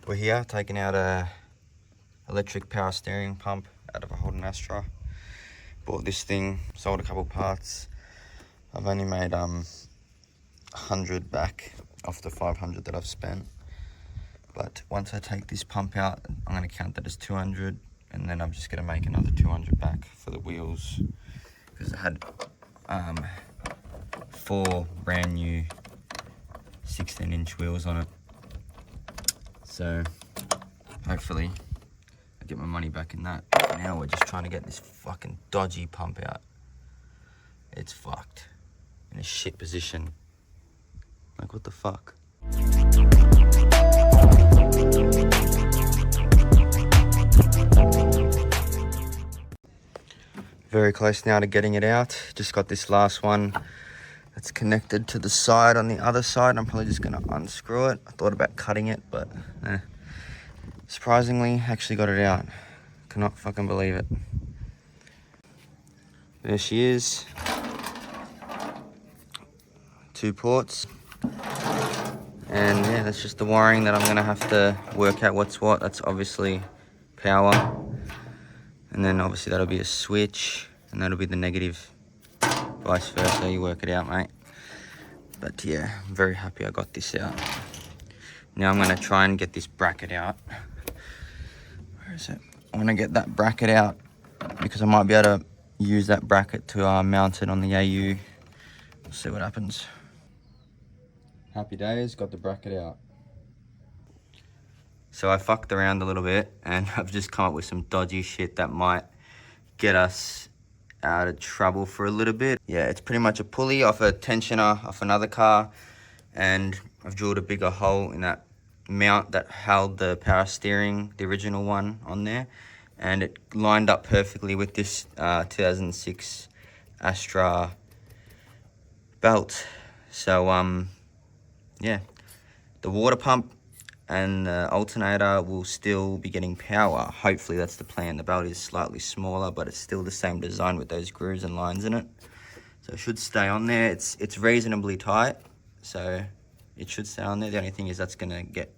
We're here taking out a electric power steering pump out of a Holden ASTRA. Bought this thing, sold a couple parts. I've only made 100 back off the 500 that I've spent. But once I take this pump out, I'm going to count that as 200, and then I'm just going to make another 200 back for the wheels, because I had 4 brand new 16-inch wheels on it. So hopefully I get my money back in that. Now we're just trying to get this fucking dodgy pump out. It's fucked. In a shit position. Like, what the fuck? Very close now to getting it out. Just got this last one that's connected to the side on the other side. I'm probably just gonna unscrew it. I thought about cutting it, but surprisingly, actually got it out. Cannot fucking believe it. There she is. 2 ports. And yeah, that's just the wiring that I'm gonna have to work out what's what. That's obviously power. And then obviously that'll be a switch, and that'll be the negative. Vice versa, you work it out, mate. But yeah, I'm very happy I got this out. Now I'm gonna try and get this bracket out. Where is it? I wanna get that bracket out because I might be able to use that bracket to mount it on the AU. We'll see what happens. Happy days, got the bracket out. So I fucked around a little bit and I've just come up with some dodgy shit that might get us out of trouble for a little bit. Yeah, it's pretty much a pulley off a tensioner off another car, and I've drilled a bigger hole in that mount that held the power steering, the original one, on there, and it lined up perfectly with this 2006 ASTRA belt. So yeah, the water pump and the alternator will still be getting power. Hopefully that's the plan. The belt is slightly smaller, but it's still the same design with those grooves and lines in it. So it should stay on there. It's reasonably tight, so it should stay on there. The only thing is that's gonna get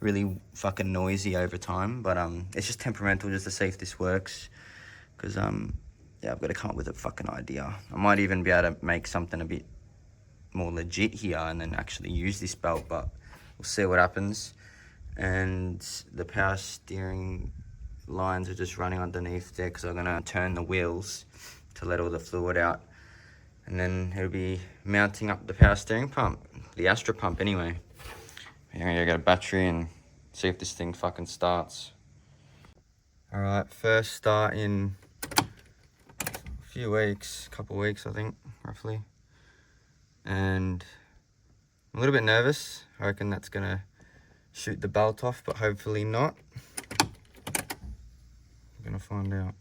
really fucking noisy over time, but it's just temperamental just to see if this works, because yeah, I've got to come up with a fucking idea. I might even be able to make something a bit more legit here and then actually use this belt, but we'll see what happens. And the power steering lines are just running underneath there because I'm going to turn the wheels to let all the fluid out. And then it'll be mounting up the power steering pump, the ASTRA pump anyway. I'm going to get a battery and see if this thing fucking starts. Alright, first start in a few weeks, couple weeks I think, roughly. And I'm a little bit nervous. I reckon that's gonna shoot the belt off, but hopefully not. We're gonna find out.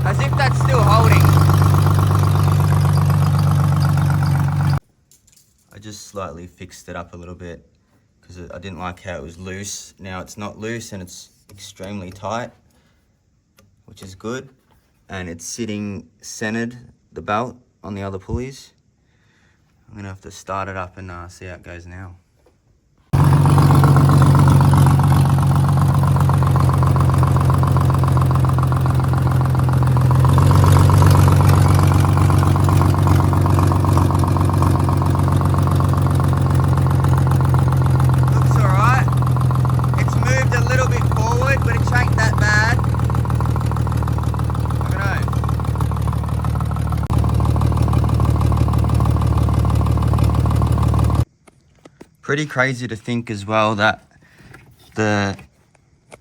As if that's still holding. I just slightly fixed it up a little bit because I didn't like how it was loose. Now it's not loose and it's extremely tight, which is good. And it's sitting centered, the belt, on the other pulleys. I'm gonna have to start it up and see how it goes now. Pretty crazy to think as well that the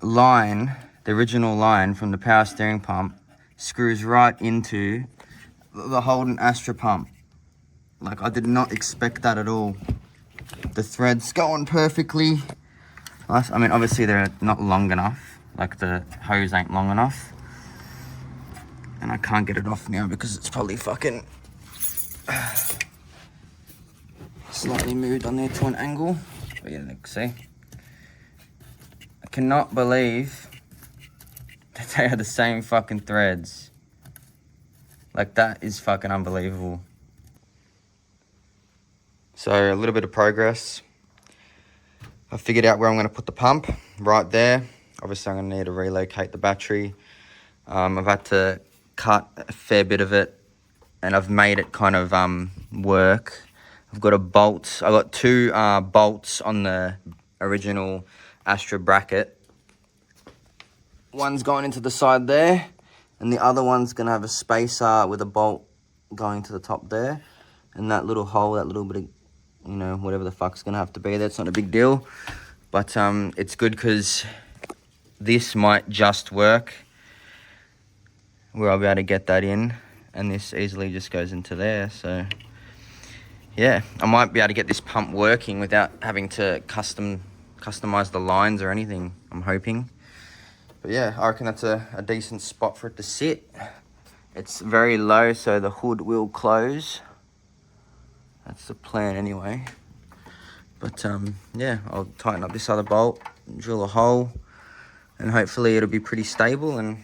line, the original line from the power steering pump, screws right into the Holden Astra pump. Like, I did not expect that at all. The threads go on perfectly. I mean, obviously they're not long enough. Like, the hose ain't long enough. And I can't get it off now because it's probably fucking slightly moved on there to an angle. But yeah, see. I cannot believe that they are the same fucking threads. Like, that is fucking unbelievable. So, a little bit of progress. I figured out where I'm going to put the pump, right there. Obviously, I'm going to need to relocate the battery. I've had to cut a fair bit of it, and I've made it kind of work. I've got a bolt. I got two bolts on the original Astra bracket. One's going into the side there, and the other one's going to have a spacer with a bolt going to the top there. And that little hole, that little bit of, you know, whatever the fuck's going to have to be there, it's not a big deal. But it's good because this might just work, where I'll be able to get that in, and this easily just goes into there. So yeah, I might be able to get this pump working without having to customize the lines or anything, I'm hoping. But yeah, I reckon that's a decent spot for it to sit. It's very low, so the hood will close. That's the plan anyway. But yeah, I'll tighten up this other bolt, drill a hole, and hopefully it'll be pretty stable, and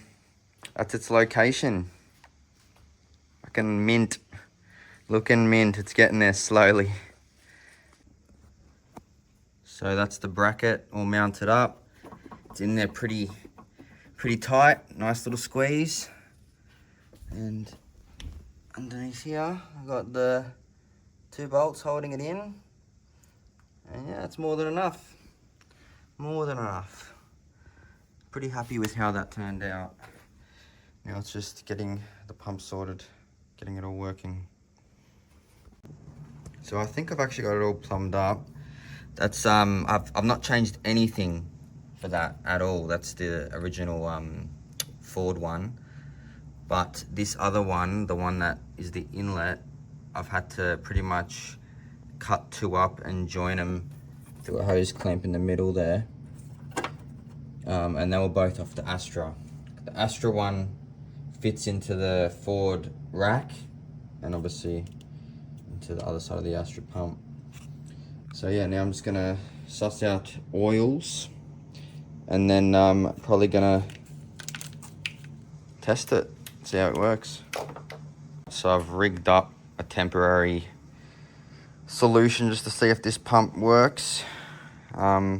that's its location. Fucking mint. Looking mint. It's getting there slowly. So that's the bracket all mounted up. It's in there pretty tight. Nice little squeeze. And underneath here, I've got the 2 bolts holding it in. And yeah, it's more than enough. More than enough. Pretty happy with how that turned out. Now it's just getting the pump sorted, getting it all working. So I think I've actually got it all plumbed up. That's I've not changed anything for that at all. That's the original Ford one. But this other one, the one that is the inlet, I've had to pretty much cut 2 up and join them through a hose clamp in the middle there. And they were both off the Astra. The Astra one fits into the Ford rack, and obviously into the other side of the Astra pump. So yeah, now I'm just gonna suss out oils, and then probably gonna test it, see how it works. So I've rigged up a temporary solution just to see if this pump works. I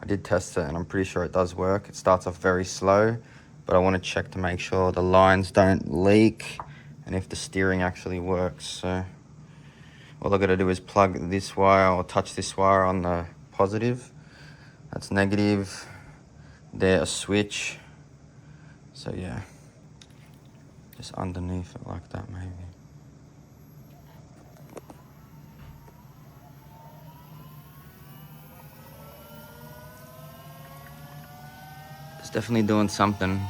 did test it and I'm pretty sure it does work. It starts off very slow, but I want to check to make sure the lines don't leak and if the steering actually works. So all I got to do is plug this wire or touch this wire on the positive. That's negative. There, a switch. So yeah, just underneath it like that maybe. It's definitely doing something.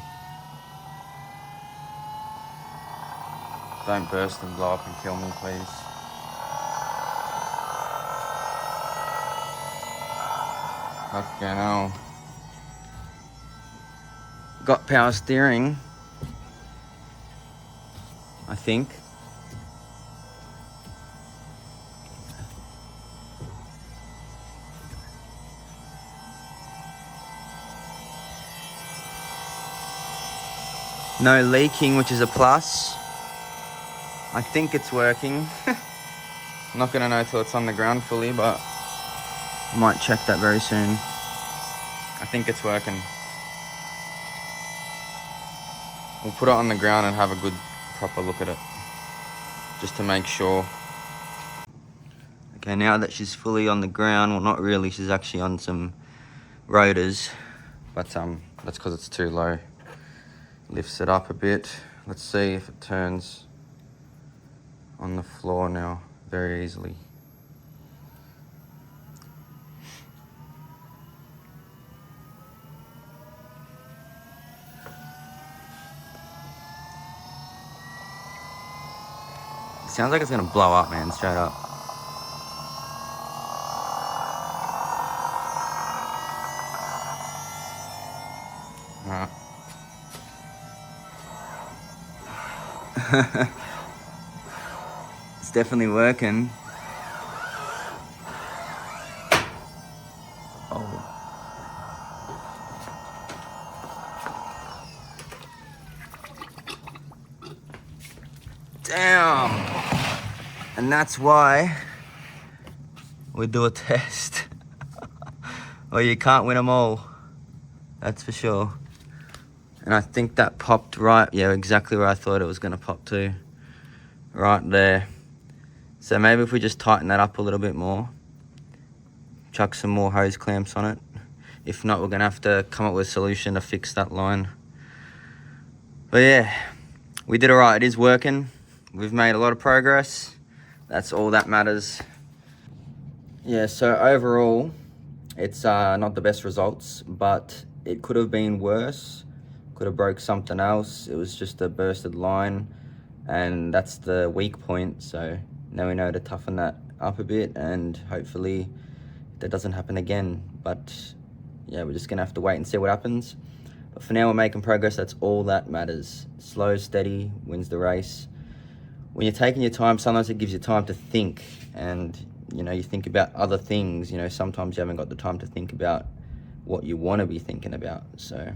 Don't burst and blow up and kill me, please. Fucking hell. Got power steering, I think. No leaking, which is a plus. I think it's working. I'm not gonna know till it's on the ground fully, but I might check that very soon. I think it's working. We'll put it on the ground and have a good, proper look at it, just to make sure. Okay, now that she's fully on the ground, well, not really, she's actually on some rotors, but that's because it's too low. Lifts it up a bit. Let's see if it turns on the floor now very easily. sounds like it's gonna blow up, man, straight up. Alright. It's definitely working. Oh. Damn. And that's why we do a test. Or you can't win them all. That's for sure. And I think that popped right, yeah, exactly where I thought it was gonna pop to. Right there. So maybe if we just tighten that up a little bit more, chuck some more hose clamps on it. If not, we're gonna have to come up with a solution to fix that line. But yeah, we did all right, it is working. We've made a lot of progress. That's all that matters. Yeah, so overall, it's not the best results, but it could have been worse. Could have broke something else. It was just a bursted line, and that's the weak point. So now we know to toughen that up a bit, and hopefully that doesn't happen again. But yeah, we're just gonna have to wait and see what happens. But for now, we're making progress. That's all that matters. Slow, steady wins the race. When you're taking your time, sometimes it gives you time to think, and you know, you think about other things. You know, sometimes you haven't got the time to think about what you want to be thinking about. So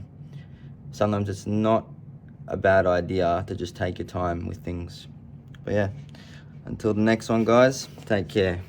sometimes it's not a bad idea to just take your time with things. But yeah, until the next one, guys, take care.